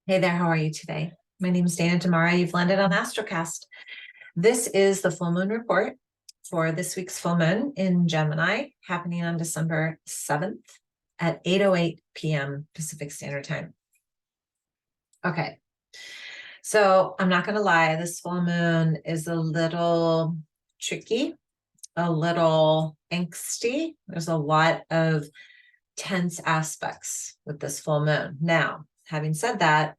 Hey there, how are you today? My name is Dana Tamara. You've landed on Astrocast. This is the full moon report for this week's full moon in Gemini, happening on December 7th at 8:08 p.m. Pacific Standard Time. Okay, so I'm not going to lie, this full moon is a little tricky, a little angsty. There's a lot of tense aspects with this full moon. Now, having said that,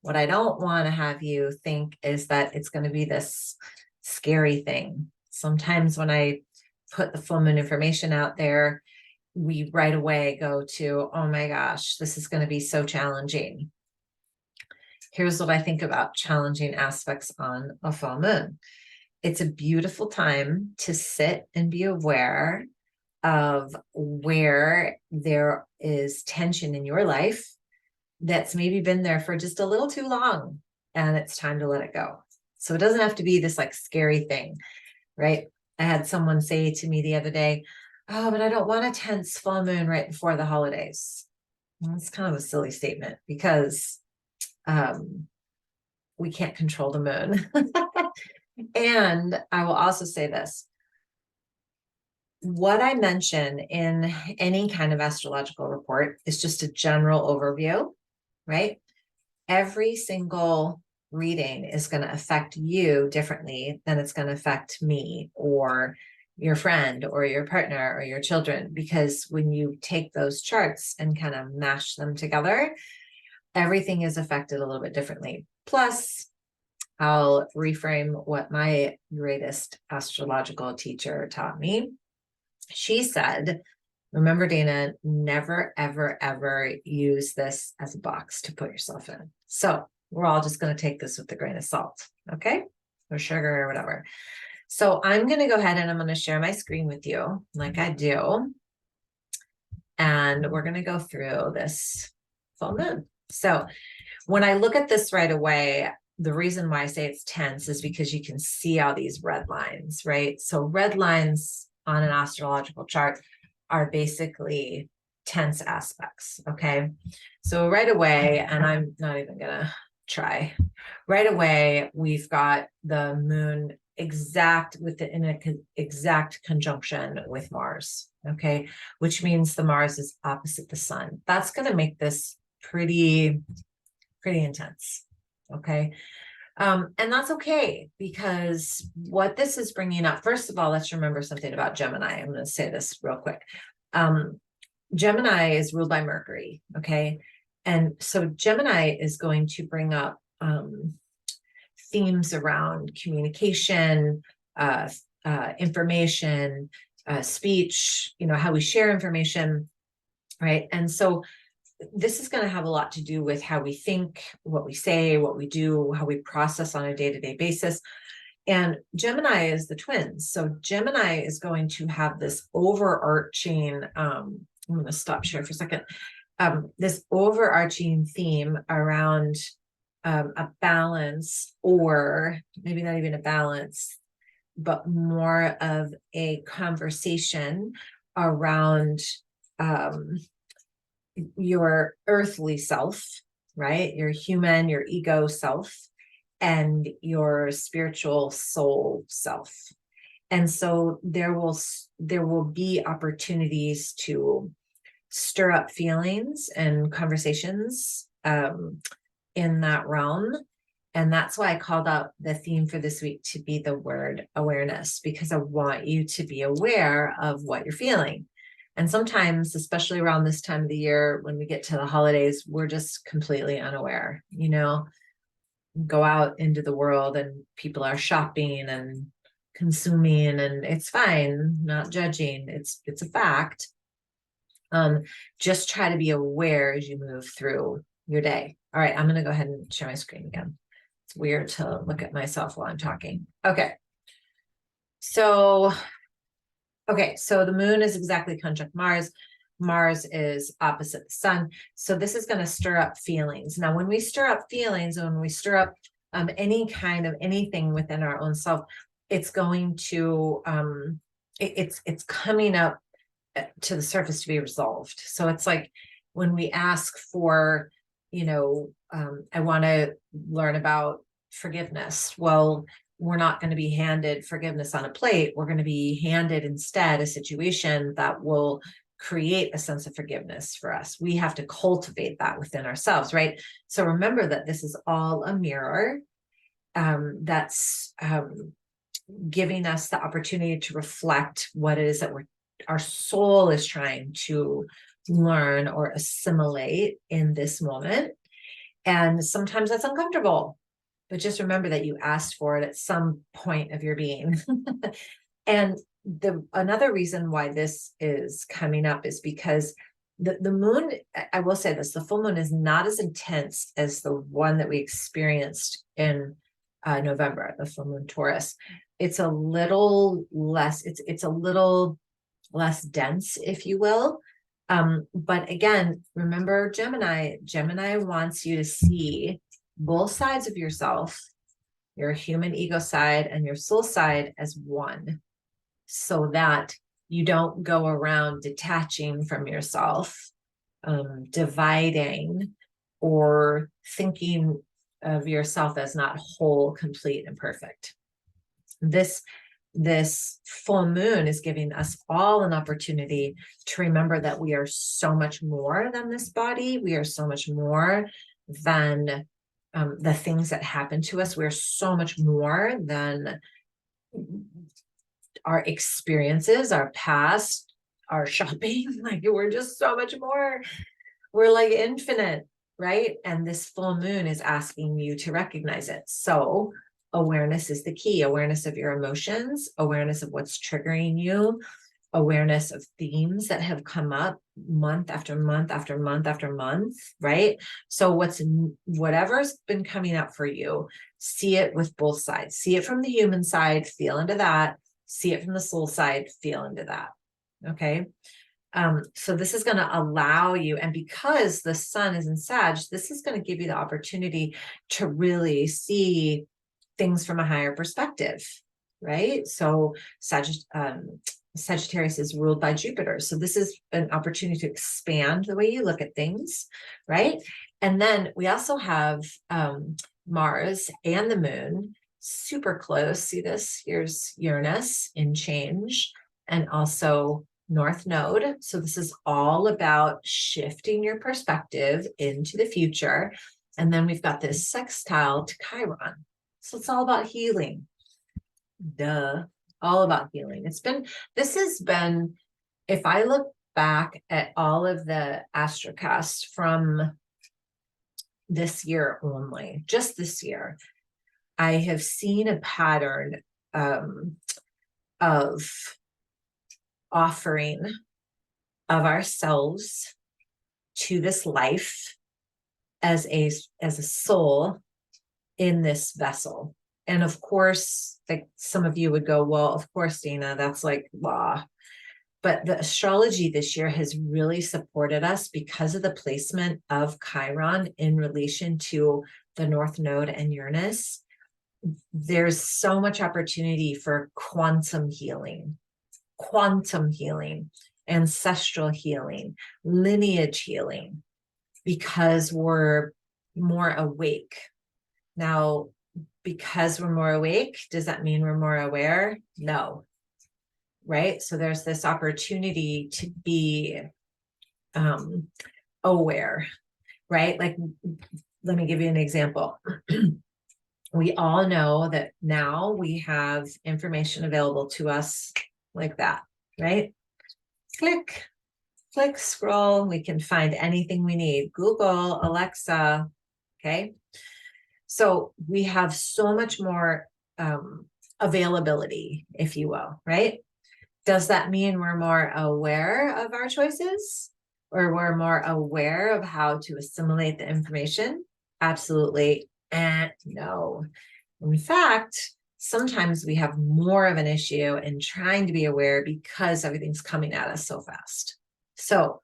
what I don't want to have you think is that it's going to be this scary thing. Sometimes when I put the full moon information out there, we right away go to, oh my gosh, this is going to be so challenging. Here's what I think about challenging aspects on a full moon. It's a beautiful time to sit and be aware of where there is tension in your life that's maybe been there for just a little too long, and it's time to let it go. So it doesn't have to be this like scary thing, right? I had someone say to me the other day, oh, but I don't want a tense full moon right before the holidays. Well, it's kind of a silly statement because we can't control the moon. And I will also say this. What I mention in any kind of astrological report is just a general overview, right? Every single reading is going to affect you differently than it's going to affect me or your friend or your partner or your children, because when you take those charts and kind of mash them together, everything is affected a little bit differently. Plus, I'll reframe what my greatest astrological teacher taught me. She said, remember, Dana, never, ever, ever use this as a box to put yourself in. So we're all just going to take this with a grain of salt, okay? Or sugar or whatever. So I'm going to go ahead and I'm going to share my screen with you like I do. And we're going to go through this full moon. So when I look at this right away, the reason why I say it's tense is because you can see all these red lines, right? So red lines on an astrological chart are basically tense aspects, okay? So right away, and I'm not even gonna try, right away, we've got the moon in an exact conjunction with Mars, okay? Which means the Mars is opposite the sun. That's gonna make this pretty intense, okay? And that's okay, because what this is bringing up, first of all, let's remember something about Gemini. I'm going to say this real quick. Gemini is ruled by Mercury, okay? And so Gemini is going to bring up themes around communication, information, speech, how we share information, right? And so this is going to have a lot to do with how we think, what we say, what we do, how we process on a day-to-day basis. And Gemini is the twins. So Gemini is going to have this overarching, I'm going to stop share for a second, this overarching theme around a balance, or maybe not even a balance, but more of a conversation around your earthly self, right? Your human, your ego self, and your spiritual soul self. And so there will be opportunities to stir up feelings and conversations in that realm. And that's why I called out the theme for this week to be the word awareness, because I want you to be aware of what you're feeling. And sometimes, especially around this time of the year, when we get to the holidays, we're just completely unaware, go out into the world and people are shopping and consuming, and it's fine, not judging. It's a fact. Just try to be aware as you move through your day. All right, I'm going to go ahead and share my screen again. It's weird to look at myself while I'm talking. Okay. So the moon is exactly conjunct Mars. Mars is opposite the sun. So this is going to stir up feelings. Now, when we stir up feelings, and when we stir up any kind of anything within our own self, it's going to, it's coming up to the surface to be resolved. So it's like when we ask for I want to learn about forgiveness. Well, we're not going to be handed forgiveness on a plate. We're going to be handed instead a situation that will create a sense of forgiveness for us. We have to cultivate that within ourselves, right? So remember that this is all a mirror, that's giving us the opportunity to reflect what it is that our soul is trying to learn or assimilate in this moment. And sometimes that's uncomfortable, but just remember that you asked for it at some point of your being. And another reason why this is coming up is because the moon, I will say this, the full moon is not as intense as the one that we experienced in November, the full moon Taurus. It's a little less, it's a little less dense, if you will. But again, remember Gemini wants you to see both sides of yourself, your human ego side and your soul side, as one, so that you don't go around detaching from yourself, dividing, or thinking of yourself as not whole, complete, and perfect. This full moon is giving us all an opportunity to remember that we are so much more than this body. We are so much more than the things that happen to us. We're so much more than our experiences, our past, our shopping. Like, we're just so much more. We're like infinite, right? And this full moon is asking you to recognize it. So awareness is the key. Awareness of your emotions, awareness of what's triggering you, awareness of themes that have come up month after month after month after month, right? So whatever's been coming up for you, see it with both sides. See it from the human side, feel into that. See it from the soul side, feel into that. Okay. So this is going to allow you, and because the sun is in Sag, this is going to give you the opportunity to really see things from a higher perspective, right? So Sagittarius is ruled by Jupiter. So this is an opportunity to expand the way you look at things, right? And then we also have Mars and the moon super close. See this? Here's Uranus in change, and also North Node. So this is all about shifting your perspective into the future. And then we've got this sextile to Chiron. So it's all about healing. Duh. All about healing. This has been, if I look back at all of the astrocasts from this year only, just this year, I have seen a pattern of offering of ourselves to this life as a soul in this vessel. And of course, like some of you would go, well, of course, Dana, that's like law. But the astrology this year has really supported us because of the placement of Chiron in relation to the North Node and Uranus. There's so much opportunity for quantum healing, ancestral healing, lineage healing, because we're more awake. Now, because we're more awake, does that mean we're more aware? No. Right? So there's this opportunity to be aware, right? Like, let me give you an example. We all know that now we have information available to us like that, right? Click, click, scroll. We can find anything we need. Google, Alexa, okay? So we have so much more availability, if you will, right? Does that mean we're more aware of our choices, or we're more aware of how to assimilate the information? Absolutely. And no. In fact, sometimes we have more of an issue in trying to be aware because everything's coming at us so fast. So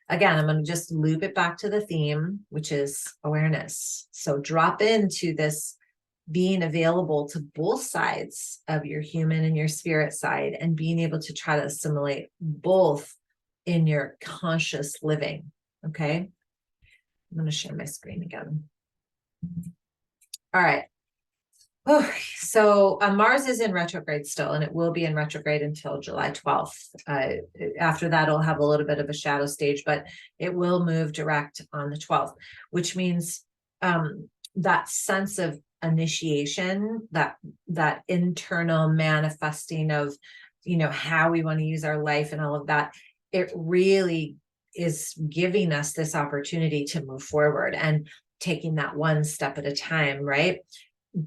again, I'm going to just loop it back to the theme, which is awareness. So drop into this being available to both sides of your human and your spirit side, and being able to try to assimilate both in your conscious living. Okay. I'm going to share my screen again. All right. Oh, so Mars is in retrograde still, and it will be in retrograde until July 12th. After that, it'll have a little bit of a shadow stage, but it will move direct on the 12th, which means that sense of initiation, that internal manifesting of, how we want to use our life and all of that, it really is giving us this opportunity to move forward and taking that one step at a time, right?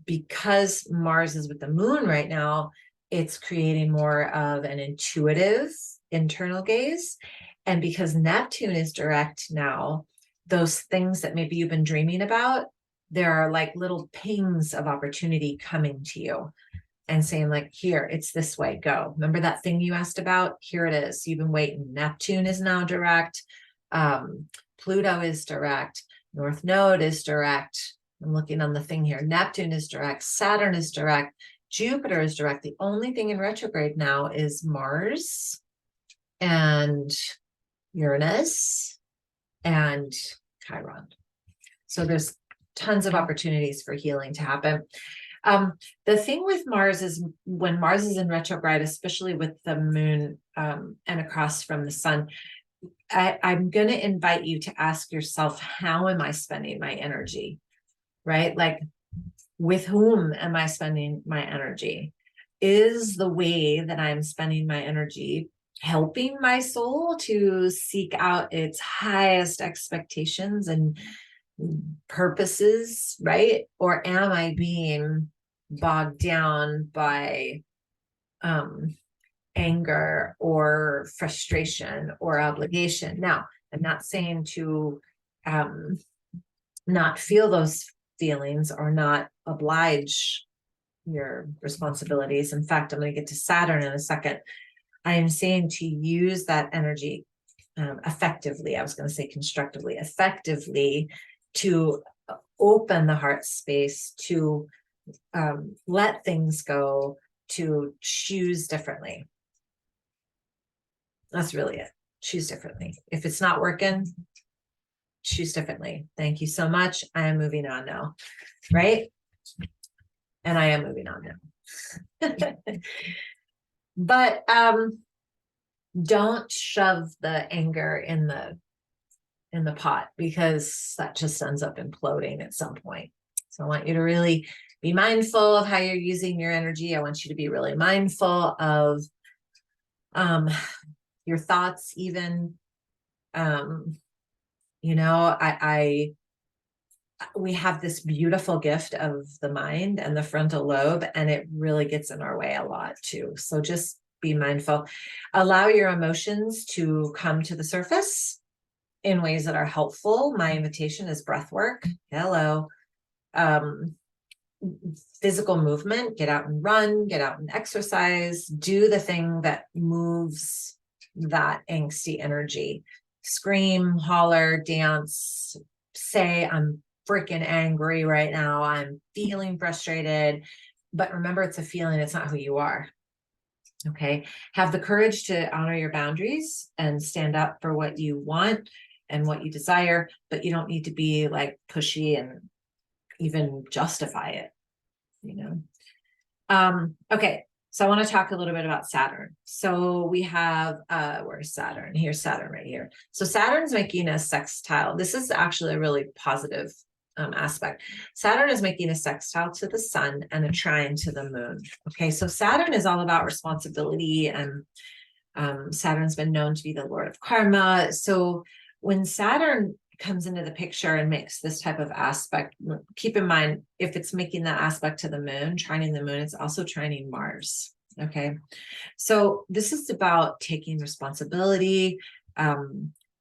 Because Mars is with the moon right now, it's creating more of an intuitive internal gaze. And because Neptune is direct now, those things that maybe you've been dreaming about, there are like little pings of opportunity coming to you and saying like, here, it's this way, go. Remember that thing you asked about? Here it is. You've been waiting. Neptune is now direct. Pluto is direct. North Node is direct. I'm looking on the thing here. Neptune is direct. Saturn is direct. Jupiter is direct. The only thing in retrograde now is Mars and Uranus and Chiron. So there's tons of opportunities for healing to happen. The thing with Mars is when Mars is in retrograde, especially with the moon and across from the sun, I'm going to invite you to ask yourself, how am I spending my energy? Right? Like, with whom am I spending my energy? Is the way that I'm spending my energy helping my soul to seek out its highest expectations and purposes, right? Or am I being bogged down by anger or frustration or obligation? Now, I'm not saying to not feel those feelings or not oblige your responsibilities. In fact, I'm going to get to Saturn in a second. I am saying to use that energy effectively. I was going to say constructively, effectively, to open the heart space, to let things go, to choose differently. That's really it. Choose differently. If it's not working, choose differently. Thank you so much. I am moving on now, right? And I am moving on now. But don't shove the anger in the pot, because that just ends up imploding at some point. So I want you to really be mindful of how you're using your energy. I want you to be really mindful of your thoughts, even. We have this beautiful gift of the mind and the frontal lobe, and it really gets in our way a lot too. So just be mindful. Allow your emotions to come to the surface in ways that are helpful. My invitation is breath work. Hello. Physical movement, get out and run, get out and exercise, do the thing that moves that angsty energy. Scream, holler, dance, say, I'm freaking angry right now. I'm feeling frustrated. But remember, it's a feeling. It's not who you are. Okay. Have the courage to honor your boundaries and stand up for what you want and what you desire, but you don't need to be like pushy and even justify it, Okay. So I want to talk a little bit about Saturn. So we have, where's Saturn? Here's Saturn right here. So Saturn's making a sextile. This is actually a really positive aspect. Saturn is making a sextile to the sun and a trine to the moon. Okay. So Saturn is all about responsibility, and Saturn's been known to be the lord of karma. So when Saturn comes into the picture and makes this type of aspect, keep in mind, if it's making that aspect to the moon, trining the moon, it's also trining Mars. Okay. So this is about taking responsibility,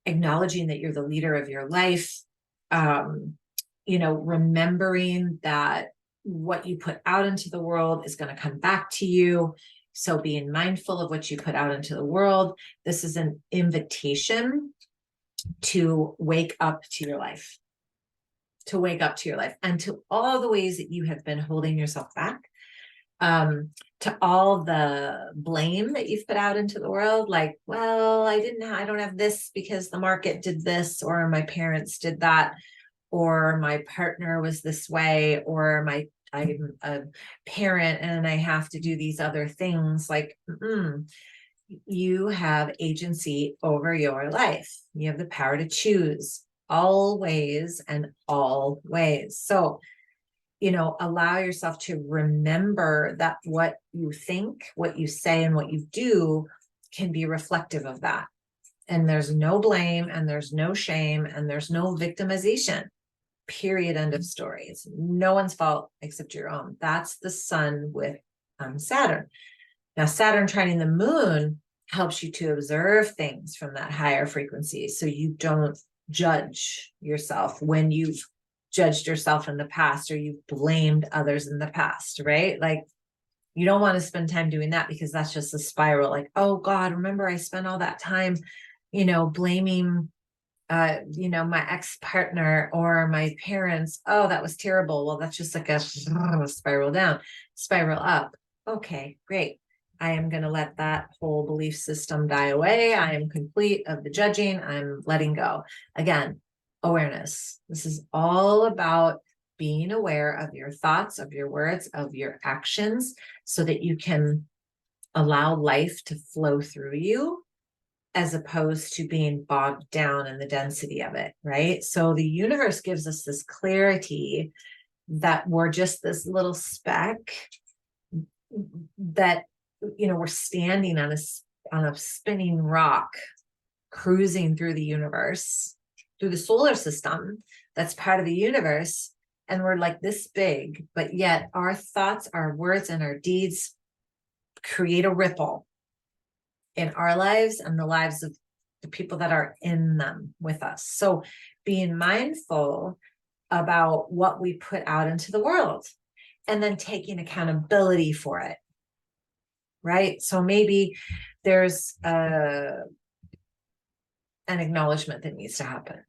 acknowledging that you're the leader of your life, remembering that what you put out into the world is going to come back to you. So being mindful of what you put out into the world. This is an invitation to wake up to your life, and to all the ways that you have been holding yourself back, to all the blame that you've put out into the world. Like, well, I don't have this because the market did this, or my parents did that. or my partner was this way, or I'm a parent and I have to do these other things. Like, you have agency over your life. You have the power to choose always and always. So, allow yourself to remember that what you think, what you say, and what you do can be reflective of that. And there's no blame, and there's no shame, and there's no victimization. Period. End of story. It's no one's fault except your own. That's the sun with Saturn. Now, Saturn trining the moon helps you to observe things from that higher frequency, so you don't judge yourself when you've judged yourself in the past, or you've blamed others in the past, right? Like, you don't want to spend time doing that, because that's just a spiral. Like, oh God, remember I spent all that time, blaming my ex-partner or my parents. Oh, that was terrible. Well, that's just like a spiral down, spiral up. Okay, great. I am going to let that whole belief system die away. I am complete of the judging. I'm letting go. Again, awareness. This is all about being aware of your thoughts, of your words, of your actions, so that you can allow life to flow through you, as opposed to being bogged down in the density of it, right? So the universe gives us this clarity that we're just this little speck, that, we're standing on a spinning rock, cruising through the universe, through the solar system that's part of the universe. And we're like this big, but yet our thoughts, our words, and our deeds create a ripple in our lives and the lives of the people that are in them with us. So being mindful about what we put out into the world, and then taking accountability for it, right? So maybe there's an acknowledgement that needs to happen.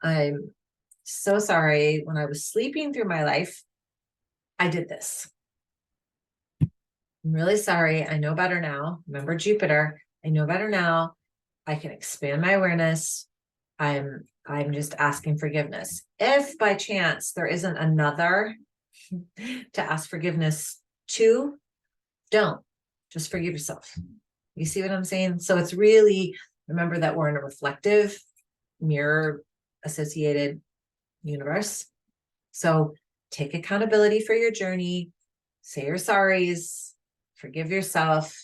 I'm so sorry. When I was sleeping through my life, I did this. I'm really sorry. I know better now. Remember Jupiter. I know better now. I can expand my awareness. I'm just asking forgiveness. If by chance there isn't another to ask forgiveness to, don't. Just forgive yourself. You see what I'm saying? So it's really, remember that we're in a reflective, mirror associated universe. So take accountability for your journey, say your sorries, forgive yourself,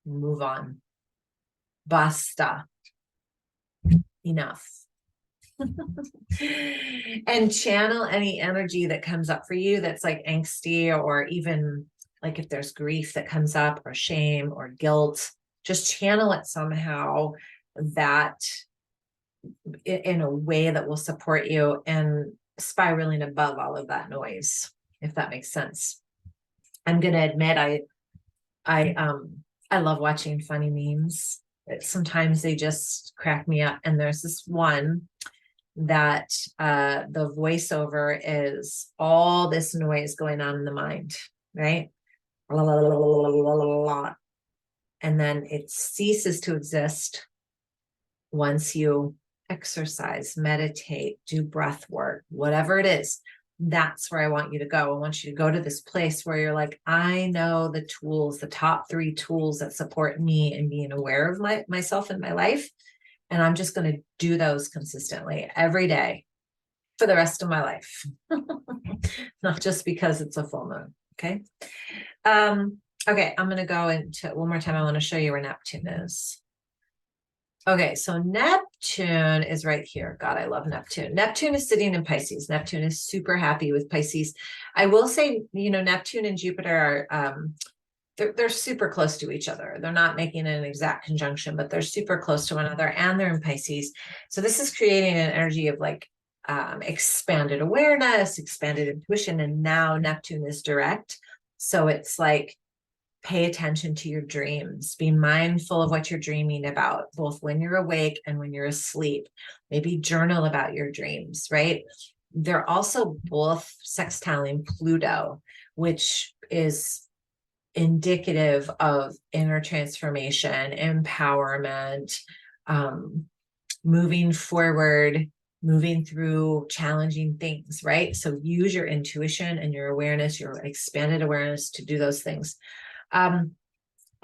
move on. Basta. Enough. And channel any energy that comes up for you that's like angsty, or even like if there's grief that comes up, or shame or guilt, just channel it somehow, that in a way that will support you, and spiraling above all of that noise, if that makes sense. I'm going to admit, I love watching funny memes. Sometimes they just crack me up. And there's this one that the voiceover is all this noise going on in the mind, right? And then it ceases to exist once you exercise, meditate, do breath work, whatever it is. That's where I want you to go. I want you to go to this place where you're like, I know the tools, the top 3 tools that support me in being aware of myself and my life. And I'm just going to do those consistently every day for the rest of my life. Not just because it's a full moon. Okay. Okay. I'm going to go into one more time. I want to show you where Neptune is. Okay, so Neptune is right here. God, I love Neptune. Neptune is sitting in Pisces. Neptune is super happy with Pisces. I will say, Neptune and Jupiter are, they're super close to each other. They're not making an exact conjunction, but they're super close to one another, and they're in Pisces. So this is creating an energy of like expanded awareness, expanded intuition, and now Neptune is direct. So it's like, pay attention to your dreams. Be mindful of what you're dreaming about, both when you're awake and when you're asleep. Maybe journal about your dreams, right? They're also both sextiling Pluto, which is indicative of inner transformation, empowerment, moving forward, moving through challenging things, right? So use your intuition and your awareness, your expanded awareness to do those things. I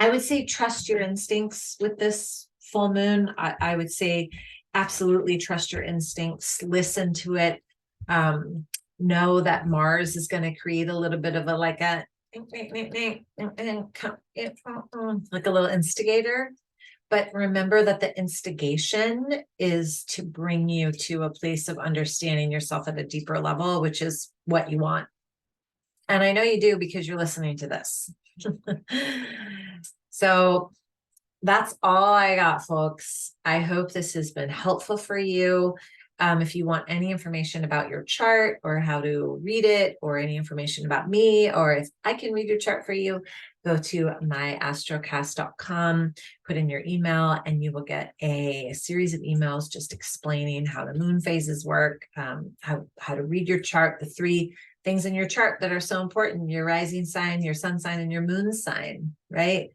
would say trust your instincts with this full moon. I would say absolutely trust your instincts, listen to it. Know that Mars is going to create a little bit of a like a like a little instigator. But remember that the instigation is to bring you to a place of understanding yourself at a deeper level, which is what you want. And I know you do because you're listening to this. So that's all I got, folks. I hope this has been helpful for you. If you want any information about your chart or how to read it, or any information about me, or if I can read your chart for you, go to myastrocast.com, put in your email, and you will get a series of emails just explaining how the moon phases work, how to read your chart, the 3 things in your chart that are so important: your rising sign, your sun sign, and your moon sign, right?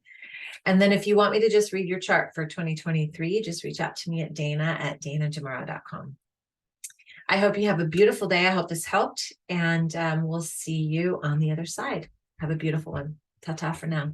And then if you want me to just read your chart for 2023, just reach out to me at dana@danajamara.com. I hope you have a beautiful day. I hope this helped, and we'll see you on the other side. Have a beautiful one. Ta-ta for now.